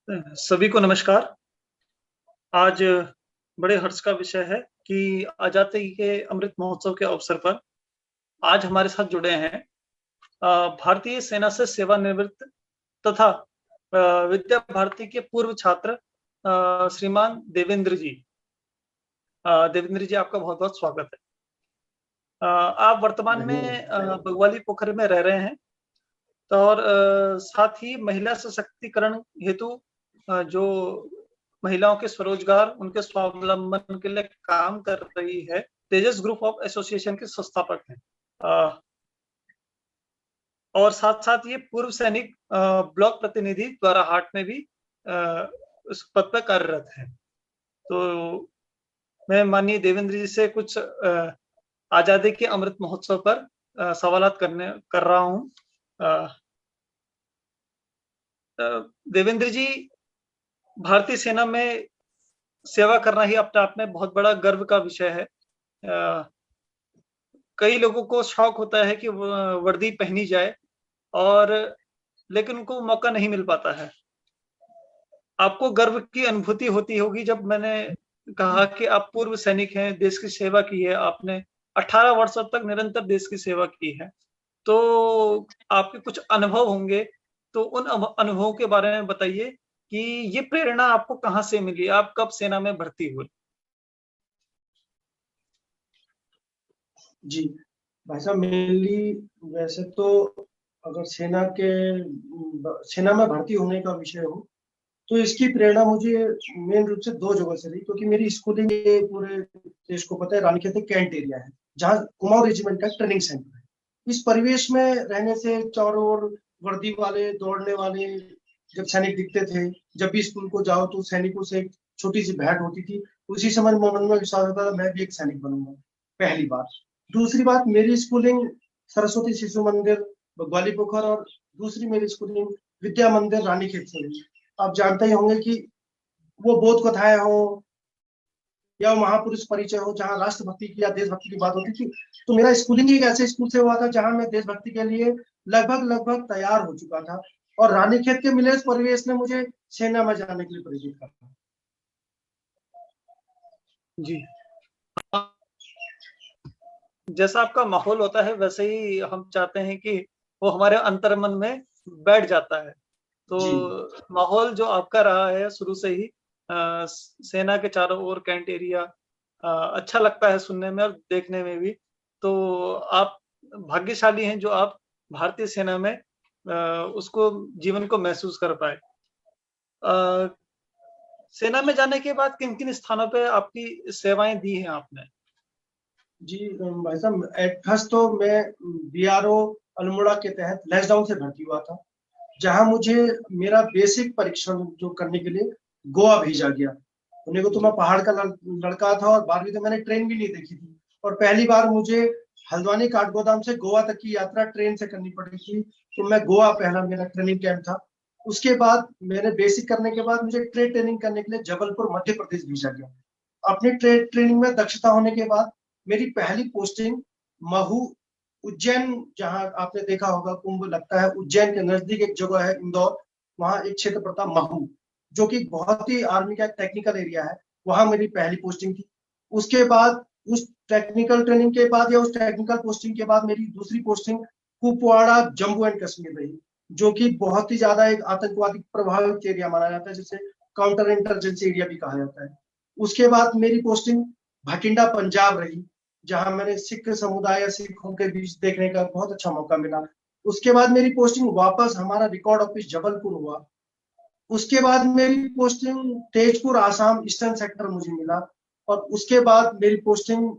सभी को नमस्कार। आज बड़े हर्ष का विषय है कि आज़ादी के अमृत महोत्सव के अवसर पर आज हमारे साथ जुड़े हैं भारतीय सेना से सेवानिवृत्त तथा विद्या भारती के पूर्व छात्र श्रीमान देवेंद्र जी। देवेंद्र जी, आपका बहुत-बहुत स्वागत है। आप वर्तमान में धन्यवाद। बगवाली पोखर में रह रहे हैं तो और साथ ही महिला सशक्तिकरण हेतु जो महिलाओं के स्वरोजगार, उनके स्वावलंबन के लिए काम कर रही है, तेजस ग्रुप ऑफ एसोसिएशन के संस्थापक हैं। और साथ-साथ ये पूर्व सैनिक ब्लॉक प्रतिनिधि द्वाराहाट में भी उस पद पे कार्यरत हैं। तो मैं माननीय देवेंद्र जी से कुछ आज़ादी के अमृत महोत्सव पर सवालात कर रहा हूँ। देवेंद्र जी, भारतीय सेना में सेवा करना ही अपने आप में बहुत बड़ा गर्व का विषय है। कई लोगों को शौक होता है कि वर्दी पहनी जाए और लेकिन उनको मौका नहीं मिल पाता है। आपको गर्व की अनुभूति होती होगी जब मैंने कहा कि आप पूर्व सैनिक हैं, देश की सेवा की है आपने, 18 वर्षों तक निरंतर देश की सेवा की है। तो आपके कुछ अनुभव होंगे, तो उन अनुभवों के बारे में बताइए कि ये प्रेरणा आपको कहाँ से मिली? आप कब सेना में भर्ती हुए? जी, भाई साहब मेनली वैसे तो अगर सेना में भर्ती होने का विषय हो तो इसकी प्रेरणा मुझे मेन रूप से दो जगह से रही, क्योंकि मेरी स्कूलिंग पूरे देश को पता है रानीखेत कैंट एरिया है, जहाँ कुमाऊं रेजिमेंट का ट्रेनिंग सेंटर है। इस परिवेश में रहने से चारों ओर वर्दी वाले, दौड़ने वाले जब सैनिक दिखते थे, जब भी स्कूल को जाओ तो सैनिकों से एक छोटी सी भेंट होती थी। उसी समय मन में विश्वास होता था मैं भी एक सैनिक बनूंगा, पहली बात। दूसरी बात, मेरी स्कूलिंग सरस्वती शिशु मंदिर बग्वाली पोखर और दूसरी मेरी स्कूलिंग विद्या मंदिर रानीखेत से हुई। आप जानते ही होंगे कि वो बोध कथाएं हो या महापुरुष परिचय हो, जहाँ राष्ट्रभक्ति की या देशभक्ति की बात होती थी। तो मेरा स्कूलिंग ही एक ऐसे स्कूल से हुआ था जहाँ मैं देशभक्ति के लिए लगभग लगभग तैयार हो चुका था, और रानीखेत के मिले इस परिवेश ने मुझे सेना में जाने के लिए प्रेरित करा। जी। जैसा आपका माहौल होता है वैसे ही हम चाहते हैं कि वो हमारे अंतर्मन में बैठ जाता है। जी तो माहौल जो आपका रहा है शुरू से ही सेना के चारों ओर कैंट एरिया अच्छा लगता है सुनने में और देखने में भी। तो आप भाग्यशाली हैं जो आप भारतीय सेना में उसको जीवन को महसूस कर पाए। अ, सेना में जाने के बाद किन-किन स्थानों पे आपकी सेवाएँ दी हैं आपने? जी भाई साहब, एट फर्स्ट तो मैं बीआरओ अल्मोड़ा के तहत लैंसडाउन से भर्ती हुआ था, जहां मुझे मेरा बेसिक परीक्षण जो करने के लिए गोवा भेजा गया। उन्हें को तो मैं पहाड़ का लड़का था और 12वीं तक मैंने ट्रेन भी नहीं देखी थी, और पहली बार मुझे हल्द्वानी काठगोदाम से गोवा तक की यात्रा ट्रेन से करनी पड़ी थी। तो मैं गोवा पहला मेरा ट्रेनिंग कैंप था। उसके बाद मैंने बेसिक करने के बाद मुझे ट्रेड ट्रेनिंग करने के लिए जबलपुर मध्य प्रदेश भेजा गया। अपनी ट्रेड ट्रेनिंग में दक्षता होने के बाद मेरी पहली पोस्टिंग महू उज्जैन, जहां आपने देखा होगा कुंभ लगता है, उज्जैन के नजदीक एक जगह है इंदौर, वहां एक क्षेत्र पड़ता महू, जो कि बहुत ही आर्मी का एक टेक्निकल एरिया है। वहां मेरी पहली पोस्टिंग थी। उसके बाद उस टेक्निकल ट्रेनिंग के बाद या उस टेक्निकल पोस्टिंग के बाद मेरी दूसरी पोस्टिंग कुपवाड़ा जम्मू एंड कश्मीर रही, जो कि बहुत ही ज्यादा एक आतंकवादी प्रभावित एरिया माना जाता है, जिसे काउंटर इंटरजेंसी एरिया भी कहा जाता है। उसके बाद मेरी पोस्टिंग भटिंडा पंजाब रही, जहां मैंने सिख समुदाय या सिखों के बीच देखने का बहुत अच्छा मौका मिला। उसके बाद मेरी पोस्टिंग वापस हमारा रिकॉर्ड ऑफिस जबलपुर हुआ। उसके बाद मेरी posting Tezpur Assam eastern sector मुझे मिला, और उसके बाद मेरी पोस्टिंग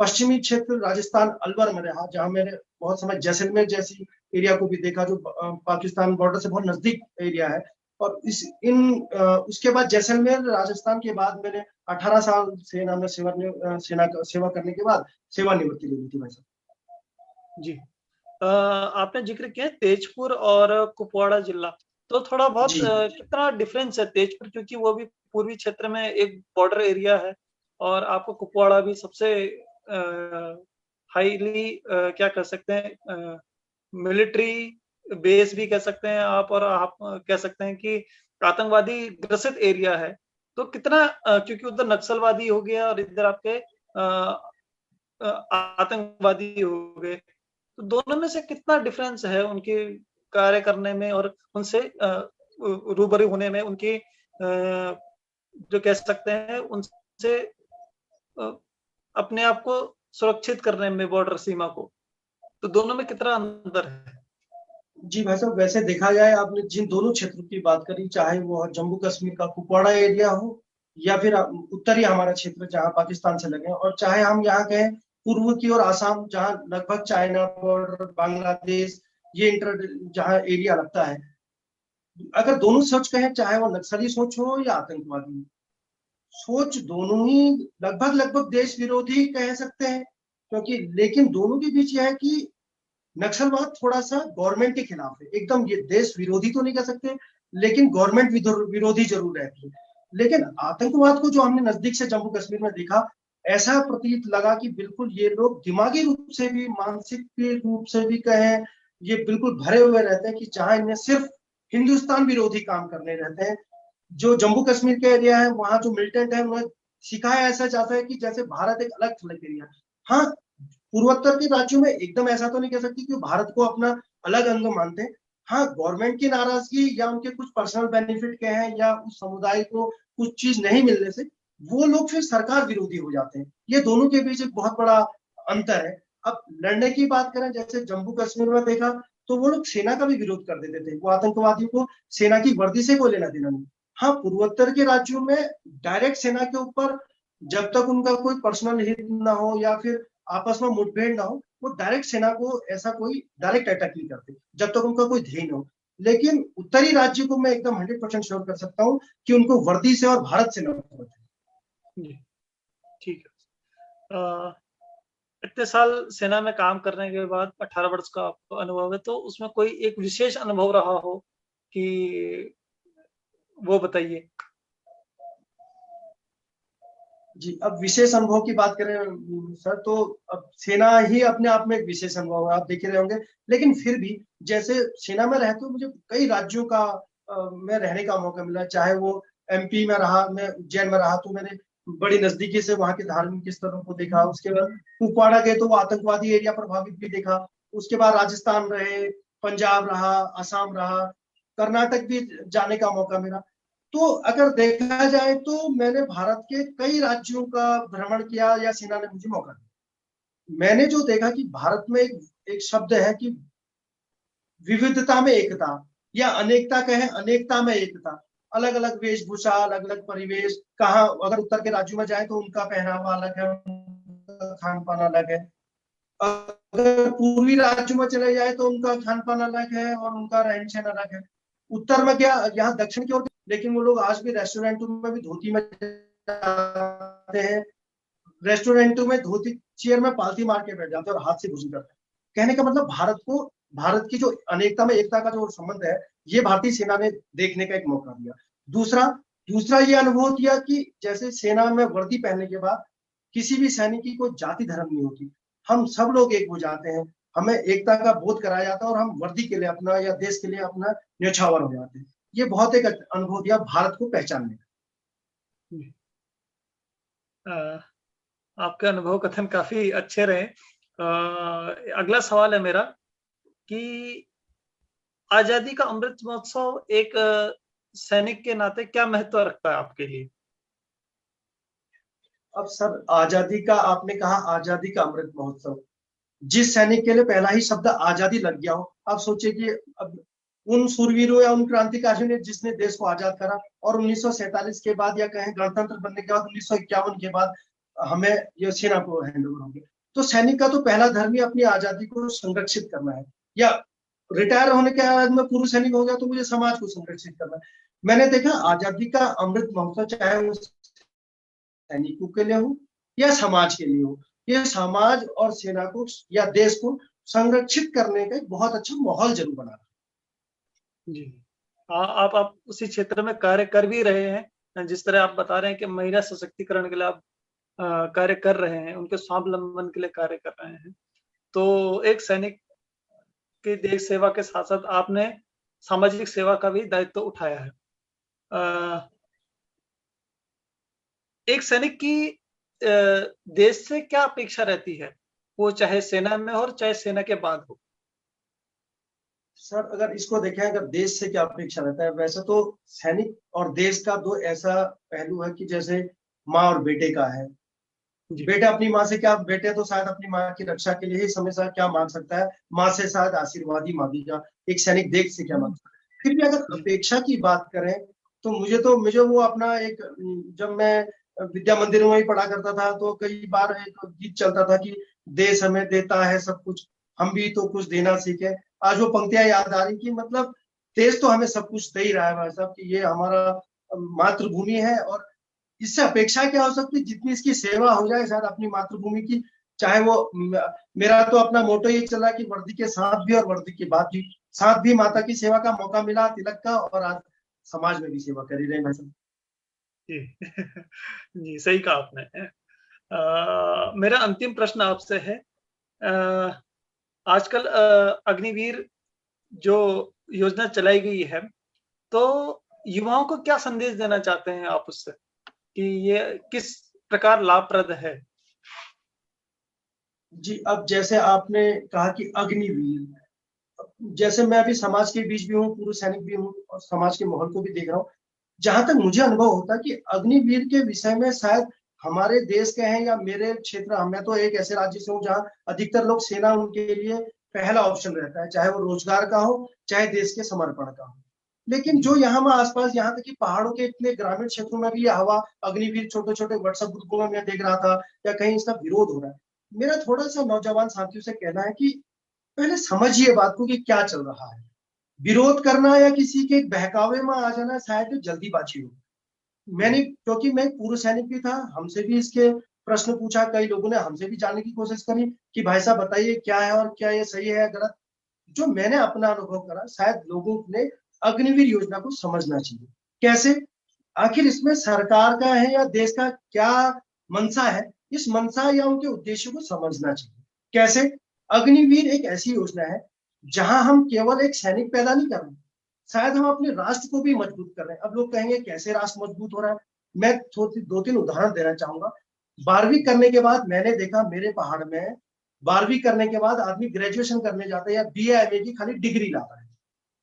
पश्चिमी क्षेत्र राजस्थान अलवर में रहा, जहां मैंने बहुत समय जैसलमेर जैसी एरिया को भी देखा, जो पाकिस्तान बॉर्डर से बहुत नजदीक एरिया है। और उसके बाद जैसलमेर राजस्थान के बाद मैंने 18 साल सेना में सेना का सेवा करने के बाद सेवानिवृत्ति ले ली थी भाई साहब। जी। आपने ज़िक्र किया तेजपुर और कुपवाड़ा जिला, तो थोड़ा बहुत जी कितना डिफरेंस है तेजपुर, क्योंकि वो भी पूर्वी क्षेत्र में एक बॉर्डर एरिया है और आपको कुपवाड़ा भी सबसे हाईली क्या कह सकते हैं मिलिट्री बेस भी कह सकते हैं आप, और आप कह सकते हैं कि आतंकवादी ग्रसित एरिया है, तो कितना क्योंकि उधर नक्सलवादी हो गया और इधर आपके आतंकवादी हो गए, तो दोनों में से कितना डिफरेंस है उनके कार्य करने में और उनसे रूबरू होने में, उनकी जो कह सकते हैं उनसे अपने आप को सुरक्षित करने में बॉर्डर सीमा को, तो दोनों में कितना अंतर है? जी भाई साहब, वैसे देखा जाए आपने जिन दोनों क्षेत्रों की बात करी, चाहे वो जम्मू कश्मीर का कुपवाड़ा एरिया हो या फिर उत्तरी हमारा क्षेत्र जहाँ पाकिस्तान से लगे, और चाहे हम यहाँ कहें पूर्व की ओर आसाम जहाँ लगभग चाइना बॉर्डर, बांग्लादेश, ये इंटर जहाँ एरिया लगता है, अगर दोनों सोच कहें, चाहे वो नक्सली सोच हो या आतंकवादी सोच, दोनों ही लगभग लगभग देश विरोधी कह सकते हैं। क्योंकि लेकिन दोनों के बीच यह है कि नक्सलवाद थोड़ा सा गवर्नमेंट के खिलाफ है, एकदम ये देश विरोधी तो नहीं कह सकते, लेकिन गवर्नमेंट विरोधी जरूर रहती है। लेकिन आतंकवाद को जो हमने नजदीक से जम्मू कश्मीर में देखा, ऐसा प्रतीत लगा कि बिल्कुल ये लोग दिमागी रूप से भी, मानसिक रूप से भी कहें, ये बिल्कुल भरे हुए रहते हैं कि जहां इन्हें सिर्फ हिंदुस्तान विरोधी काम करने रहते हैं। जो जम्मू कश्मीर के एरिया है, वहां जो मिलिटेंट है, उन्हें सिखाया ऐसा जाता है कि जैसे भारत एक अलग थलग एरिया। हाँ, पूर्वोत्तर के राज्यों में एकदम ऐसा तो नहीं कह सकती कि भारत को अपना अलग अंग मानते हैं। हाँ, गवर्नमेंट की नाराजगी या उनके कुछ पर्सनल बेनिफिट के हैं, या उस समुदाय को कुछ चीज नहीं मिलने से वो लोग फिर सरकार विरोधी हो जाते हैं। ये दोनों के बीच एक बहुत बड़ा अंतर है। अब लड़ने की बात करें, जैसे जम्मू कश्मीर में देखा, तो वो लोग सेना का भी विरोध कर देते थे, वो आतंकवादियों को सेना की वर्दी से कोई लेना देना नहीं। हाँ, पूर्वोत्तर के राज्यों में डायरेक्ट सेना के ऊपर जब तक उनका कोई पर्सनल हित ना हो या फिर आपस में मुठभेड़ ना हो, वो डायरेक्ट सेना को ऐसा कोई डायरेक्ट अटैक नहीं करते जब तक उनका कोई ध्येय न हो। लेकिन उत्तरी राज्य को मैं एकदम 100% श्योर कर सकता हूँ कि उनको वर्दी से और भारत से नफरत है। जी, ठीक है। इतने साल सेना में काम करने के बाद 18 वर्ष का आपको अनुभव है, तो उसमें कोई एक विशेष अनुभव रहा हो कि वो बताइए? जी, अब विशेष अनुभव की बात करें सर, तो अब सेना ही अपने आप में एक विशेष अनुभव है, आप देख ही रहे होंगे। लेकिन फिर भी जैसे सेना में रहते हुए मुझे कई राज्यों का में रहने का मौका मिला, चाहे वो एमपी में रहा, मैं उज्जैन में रहा तो मैंने बड़ी नजदीकी से वहां के धार्मिक स्थलों को देखा। उसके बाद कुपवाड़ा गए तो वो आतंकवादी एरिया प्रभावित भी देखा। उसके बाद राजस्थान रहे, पंजाब रहा, असम रहा, कर्नाटक भी जाने का मौका मिला। तो अगर देखा जाए तो मैंने भारत के कई राज्यों का भ्रमण किया, या सेना ने मुझे मौका दिया। मैंने जो देखा कि भारत में एक शब्द है कि विविधता में एकता, या अनेकता कहें, अनेकता में एकता। अलग अलग वेशभूषा, अलग अलग परिवेश, कहाँ अगर उत्तर के राज्यों में जाए तो उनका पहनावा अलग है, उनका खान पान अलग है। अगर पूर्वी राज्यों में चले जाए तो उनका खान पान अलग है और उनका रहन सहन अलग है। उत्तर में क्या, यहाँ दक्षिण की ओर, लेकिन वो लोग आज भी रेस्टोरेंटों में भी धोती में जाते हैं, रेस्टोरेंटों में धोती चेयर में पालथी मार के बैठ जाते हैं और हाथ से भोजन करते हैं। कहने का मतलब भारत की जो अनेकता में एकता का जो संबंध है, ये भारतीय सेना ने देखने का एक मौका दिया। दूसरा दूसरा ये अनुभव किया कि जैसे सेना में वर्दी पहनने के बाद किसी भी सैनिक की कोई जाति धर्म नहीं होती, हम सब लोग एक हो जाते हैं, हमें एकता का बोध कराया जाता है और हम वर्दी के लिए अपना या देश के लिए अपना न्यौछावर हो जाते हैं। ये बहुत एक अनुभव दिया भारत को पहचानने का। आपके अनुभव कथन काफी अच्छे रहे। अगला सवाल है मेरा कि आजादी का अमृत महोत्सव एक सैनिक के नाते क्या महत्व रखता है आपके लिए? अब सर, आजादी का आपने कहा, आजादी का अमृत महोत्सव, जिस सैनिक के लिए पहला ही शब्द आजादी लग गया हो, आप सोचिए कि अब उन सूरवीरों या उन क्रांतिकारियों ने जिसने देश को आजाद करा, और 1947 के बाद या कहें गणतंत्र बनने के बाद 1951 के बाद हमें ये सेना को हैंड ओवर हो गया। तो सैनिक का तो पहला धर्म ही अपनी आजादी को संरक्षित करना है, या रिटायर होने के बाद में पूर्व सैनिक हो गया तो मुझे समाज को संरक्षित करना है। मैंने देखा आजादी का अमृत महोत्सव चाहे वो सैनिकों के लिए हो या समाज के लिए हो, ये समाज और सेना को या देश को संरक्षित करने का एक बहुत अच्छा माहौल जरूर बना रहा जी, आप उसी क्षेत्र में कार्य कर भी रहे हैं, जिस तरह आप बता रहे हैं कि महिला सशक्तिकरण के लिए आप कार्य कर रहे हैं, उनके स्वावलंबन के लिए कार्य कर रहे हैं। तो एक सैनिक की देश सेवा के साथ साथ आपने सामाजिक सेवा का भी दायित्व उठाया है। एक सैनिक की देश से क्या अपेक्षा रहती है? वो चाहे सेना में हो और चाहे सेना के बाद हो। सर अगर इसको देखें, अगर देश से क्या अपेक्षा रहता है, वैसे तो सैनिक और देश का दो ऐसा पहलू है कि जैसे माँ और बेटे का है। बेटा अपनी माँ से क्या, बेटे तो शायद अपनी माँ की रक्षा के लिए ही हमेशा क्या मांग सकता है, माँ से शायद आशीर्वाद ही मांगेगा। एक सैनिक देश से क्या मांग सकता है। फिर भी अगर अपेक्षा की बात करें तो मुझे वो अपना एक, जब मैं विद्या मंदिर में ही पढ़ा करता था तो कई बार एक गीत चलता था कि देश हमें देता है सब कुछ, हम भी तो कुछ देना सीखे। आज वो पंक्तियां याद आ रही कि मतलब देश तो हमें सब कुछ दे ही रहा है भाई साहब, कि ये हमारा मातृभूमि है और इससे अपेक्षा क्या हो सकती है, जितनी इसकी सेवा हो जाए शायद अपनी मातृभूमि की। चाहे वो मेरा तो अपना मोटो ये चला कि वर्दी के साथ भी और वर्दी के बाद भी, साथ भी माता की सेवा का मौका मिला, तिलक का, और आज समाज में भी सेवा कर ही रहे हैं भाई साहब। जी जी, सही कहा आपने। मेरा अंतिम प्रश्न आपसे है, अ, आजकल अग्निवीर जो योजना चलाई गई है, तो युवाओं को क्या संदेश देना चाहते हैं आप उससे, कि ये किस प्रकार लाभप्रद है? जी, अब जैसे आपने कहा कि अग्निवीर, जैसे मैं अभी समाज के बीच भी हूँ, पूर्व सैनिक भी हूँ और समाज के माहौल को भी देख रहा हूँ। जहां तक मुझे अनुभव होता है कि अग्निवीर के विषय में शायद हमारे देश के हैं या मेरे क्षेत्र, मैं तो एक ऐसे राज्य से हूँ जहाँ अधिकतर लोग सेना उनके लिए पहला ऑप्शन रहता है, चाहे वो रोजगार का हो चाहे देश के समर्पण का हो। लेकिन जो यहाँ में आसपास, यहाँ तक कि पहाड़ों के इतने ग्रामीण क्षेत्रों में भी हवा अग्निवीर छोटे छोटे व्हाट्सएप ग्रुपों में मैं देख रहा था या कहीं इसका विरोध हो रहा है। मेरा थोड़ा सा नौजवान साथियों से कहना है कि पहले समझिए बात को कि क्या चल रहा है। विरोध करना या किसी के बहकावे में आ जाना शायद तो जल्दीबाजी हो। मैंने, क्योंकि मैं पूर्व सैनिक भी था, हमसे भी इसके प्रश्न पूछा, कई लोगों ने हमसे भी जानने की कोशिश करी कि भाई साहब बताइए क्या है और क्या ये सही है या गलत। जो मैंने अपना अनुभव करा, शायद लोगों ने अग्निवीर योजना को समझना चाहिए। कैसे, आखिर इसमें सरकार का है या देश का क्या मंशा है, इस मंशा या उनके उद्देश्य को समझना चाहिए। कैसे, अग्निवीर एक ऐसी योजना है जहां हम केवल एक सैनिक पैदा नहीं कर रहे, शायद हम अपने राष्ट्र को भी मजबूत कर रहे हैं। अब लोग कहेंगे कैसे राष्ट्र मजबूत हो रहा है, मैं दो तीन उदाहरण देना चाहूंगा। 12वीं करने के बाद मैंने देखा मेरे पहाड़ में, 12वीं करने के बाद आदमी ग्रेजुएशन करने जाता है या बीए एमए की खाली डिग्री लाता है,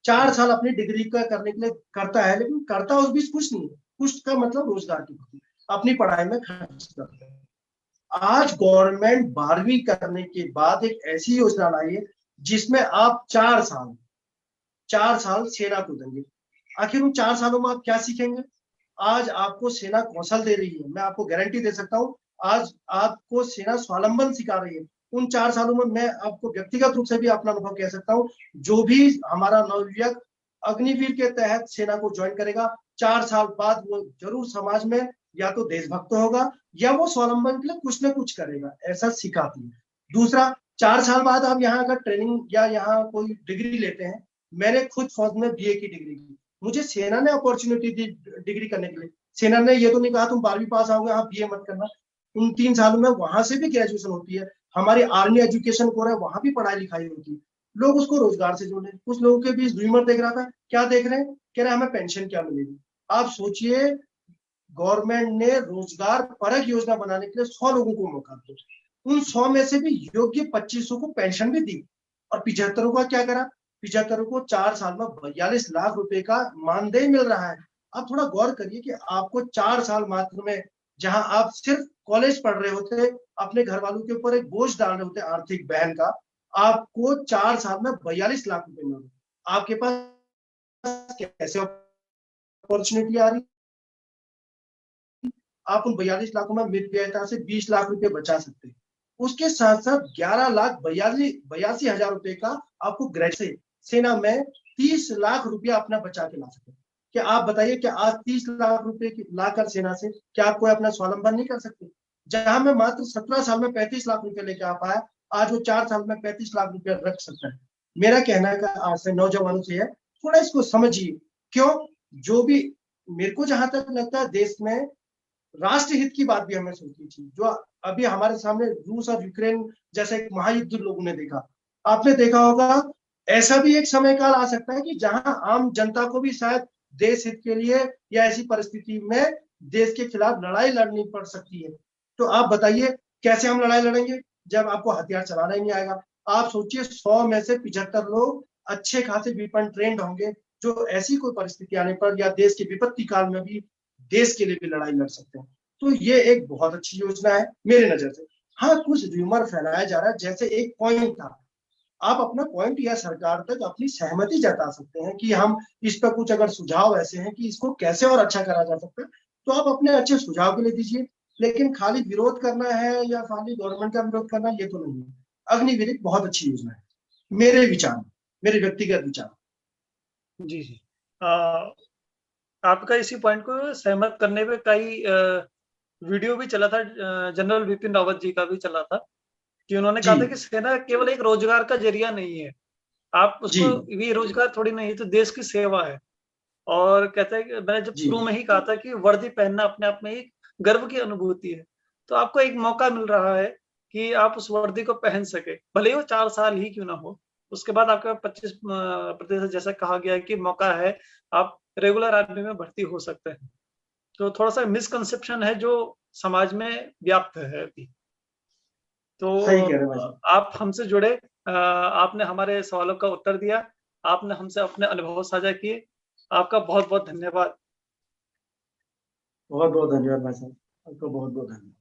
4 साल अपनी डिग्री का करने के लिए करता है, लेकिन करता उस बीच कुछ नहीं, कुछ का मतलब रोजगार की भूमि अपनी पढ़ाई में खर्च करते हैं। आज गवर्नमेंट 12वीं करने के बाद एक ऐसी योजना लाई है जिसमें आप 4 साल सेना को देंगे। आखिर उन 4 सालों में आप क्या सीखेंगे? आज आपको सेना कौशल दे रही है, मैं आपको गारंटी दे सकता हूँ, आज आपको सेना स्वावलंबन सिखा रही है। उन 4 सालों में मैं आपको व्यक्तिगत रूप से भी अपना अनुभव कह सकता हूँ, जो भी हमारा नवयुवक अग्निवीर के तहत सेना को ज्वाइन करेगा, 4 साल बाद वो जरूर समाज में या तो देशभक्त होगा या वो स्वावलंबन के लिए कुछ ना कुछ करेगा, ऐसा सिखाती है। दूसरा, 4 साल बाद आप यहाँ अगर ट्रेनिंग या यहाँ कोई डिग्री लेते हैं, मैंने खुद फौज में बीए की डिग्री की, मुझे सेना ने अपॉर्चुनिटी दी डिग्री करने के लिए। सेना ने ये तो नहीं कहा तुम 12वीं पास आओगे आप बीए मत करना, उन 3 सालों में वहां से भी ग्रेजुएशन होती है। हमारी आर्मी एजुकेशन कोर है, वहां भी पढ़ाई लिखाई होती है। लोग उसको रोजगार से जोड़े। कुछ लोगों के बीच रूमर देख रहा था, क्या देख रहे हैं, कह रहे हैं हमें पेंशन क्या मिलेगी। आप सोचिए, गवर्नमेंट ने रोजगार परक योजना बनाने के लिए 100 लोगों को मौका दिया, उन 100 में से भी योग्य 2500 को पेंशन भी दी, और 75 का क्या करा, 75 को 4 साल में 42 लाख रुपए का मानदेय मिल रहा है। आप थोड़ा गौर करिए कि आपको 4 साल मात्र में, जहां आप सिर्फ कॉलेज पढ़ रहे होते, अपने घर वालों के ऊपर एक बोझ डाल रहे होते आर्थिक बहन का, आपको 4 साल में 42 लाख रुपए मिल रहे। आपके पास कैसे अपॉर्चुनिटी आ रही, आप उन 42 लाखों में मिड व्ययता से 20 लाख रुपए बचा सकते हैं। उसके साथ साथ 11,82,82,हजार रुपए का आपको ग्रेजुएट सेना में 30 लाख रुपया अपना बचा के ला सकते हैं। क्या आप बताइए, क्या आज 30 लाख रुपए लाकर सेना से क्या आप कोई अपना स्वावलंबन नहीं कर सकते? जहां मैं मात्र 17 साल में 35 लाख रुपए लेके आ पाया, आज वो 4 साल में 35 लाख रुपया रख सकता है। मेरा कहना का आज से नौजवानों से है, थोड़ा इसको समझिए। क्यों, जो भी, मेरे को जहां तक लगता है देश में राष्ट्र हित की बात भी हमें सोचनी चाहिए। जो अभी हमारे सामने रूस और यूक्रेन जैसे एक महायुद्ध लोगों ने देखा, आपने देखा होगा, ऐसा भी एक समय काल आ सकता है कि जहां आम जनता को भी शायद देश हित के लिए या ऐसी परिस्थिति में देश के खिलाफ लड़ाई लड़नी पड़ सकती है। तो आप बताइए कैसे हम लड़ाई लड़ेंगे जब आपको हथियार चलाना ही नहीं आएगा। आप सोचिए 100 में से 75 लोग अच्छे खासे वेपन ट्रेंड होंगे जो ऐसी कोई परिस्थिति आने पर या देश के विपत्ति काल में भी देश के लिए भी लड़ाई लड़ सकते हैं। तो ये एक बहुत अच्छी योजना है मेरी नजर से। हाँ, कुछ र्यूमर फैलाया जा रहा है, जैसे एक पॉइंट था, आप अपना पॉइंट या सरकार तक अपनी सहमति जता सकते हैं कि हम इस पर कुछ अगर सुझाव ऐसे हैं कि इसको कैसे और अच्छा करा जा सकता है, तो आप अपने अच्छे सुझाव के लिए दीजिए। लेकिन खाली विरोध करना है या खाली गवर्नमेंट का विरोध करना, ये तो नहीं है। अग्निवीर एक बहुत अच्छी योजना है मेरे विचार में, मेरे व्यक्तिगत विचार। जी जी, आपका इसी पॉइंट को सहमत करने पे कई वीडियो भी चला था, जनरल बिपिन रावत जी का भी चला था कि उन्होंने कहा था कि सेना केवल एक रोजगार का जरिया नहीं है, आप उसको, ये रोजगार थोड़ी नहीं, तो देश की सेवा है। और कहते हैं कि मैंने जब शुरू में ही कहा था कि वर्दी पहनना अपने आप में एक गर्व की अनुभूति है, तो आपको एक मौका मिल रहा है कि आप उस वर्दी को पहन सके, भले ही वो 4 साल ही क्यों ना हो। उसके बाद आपका 25% जैसा कहा गया है कि मौका है, आप रेगुलर आर्मी में भर्ती हो सकते हैं। तो थोड़ा सा मिसकंसेप्शन है जो समाज में व्याप्त है अभी। तो सही कह रहे हैं आप हमसे जुड़े, आपने हमारे सवालों का उत्तर दिया, आपने हमसे अपने अनुभव साझा किए, आपका बहुत बहुत धन्यवाद। बहुत बहुत धन्यवाद भाई साहब, आपका बहुत बहुत धन्यवाद।